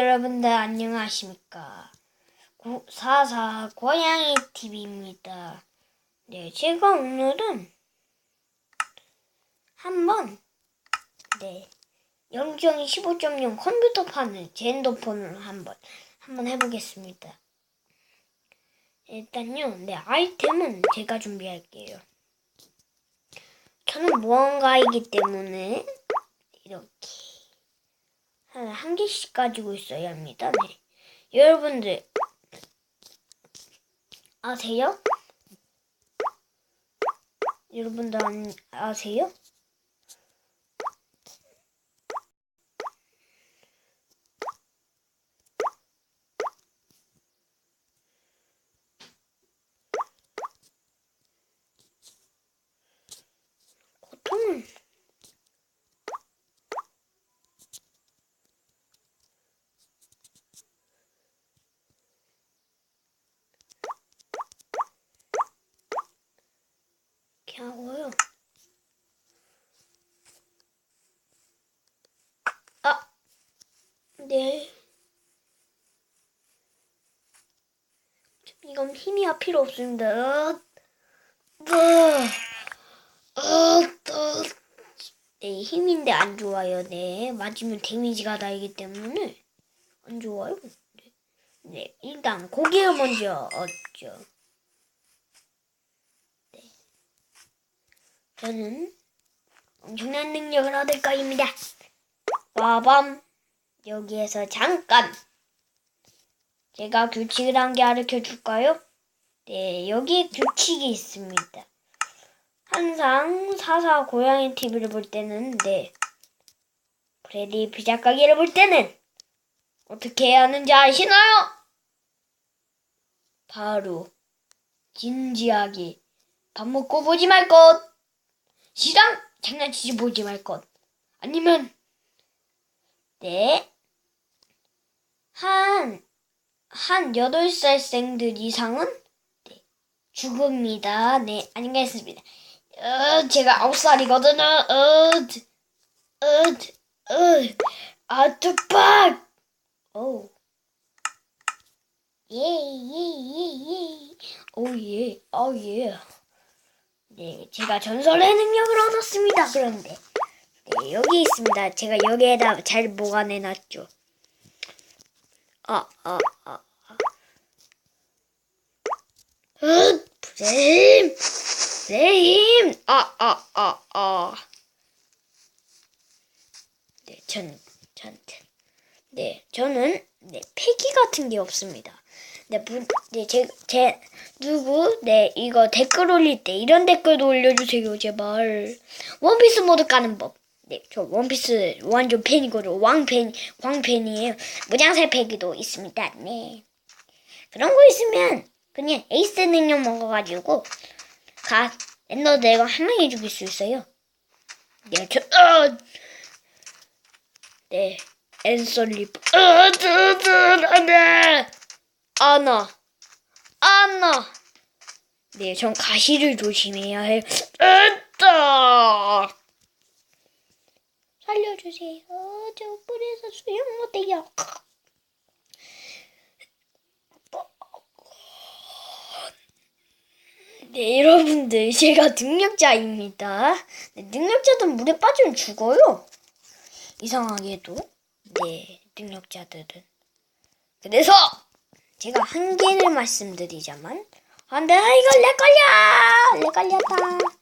여러분들 안녕하십니까. 44 고양이 TV입니다. 네, 제가 오늘은 한번 0.15.0 컴퓨터판을 제 핸드폰으로 한번 해보겠습니다. 일단요, 아이템은 제가 준비할게요. 저는 무언가이기 때문에 이렇게 한 개씩 가지고 있어야 합니다. 네. 여러분들 아세요? 여러분들 아세요? 보통은 이렇게 하고요. 네. 이건 힘이 필요 없습니다. 네, 힘인데 안 좋아요. 네, 맞으면 데미지가 나기 때문에 안 좋아요. 네, 일단 고기를 먼저 얻죠. 네, 저는 엄청난 능력을 얻을 거입니다. 빠밤. 여기에서 잠깐 제가 규칙을 한 개 가르쳐 줄까요? 네, 여기에 규칙이 있습니다. 항상 44 고양이 TV를 볼 때는 프레디 피자 가게를 볼 때는 어떻게 해야 하는지 아시나요? 바로 진지하게 밥 먹고 보지 말 것, 시장 장난치지 보지 말 것, 아니면 한 8살생들 이상은 죽습니다. 네, 안녕하겠습니다. 제가 9살이거든요. 투팍! 오. 예. 오, 예. 네, 제가 전설의 능력을 얻었습니다. 그런데, 여기 있습니다. 제가 여기에다 잘 보관해놨죠. 부재임! 저는 패기 같은 게 없습니다. 이거 댓글 올릴 때 이런 댓글도 올려주세요, 제발. 원피스 모드 까는 법. 네, 저 원피스 완전 팬이거든요. 광팬이에요. 무장살 패기도 있습니다. 네. 그런 거 있으면 그냥 에이스 능력 먹어가지고 엔더 드래곤 한 명이 죽일 수 있어요. 엔솔리프. 아나. 네, 전 가시를 조심해야 해요. 살려주세요. 저 물에서 수영 못해요. 네, 여러분들, 제가 능력자입니다. 능력자들은 물에 빠지면 죽어요. 이상하게도. 네, 능력자들은. 그래서 제가 한계를 말씀드리자면, 안 돼, 이거 렉 걸렸다.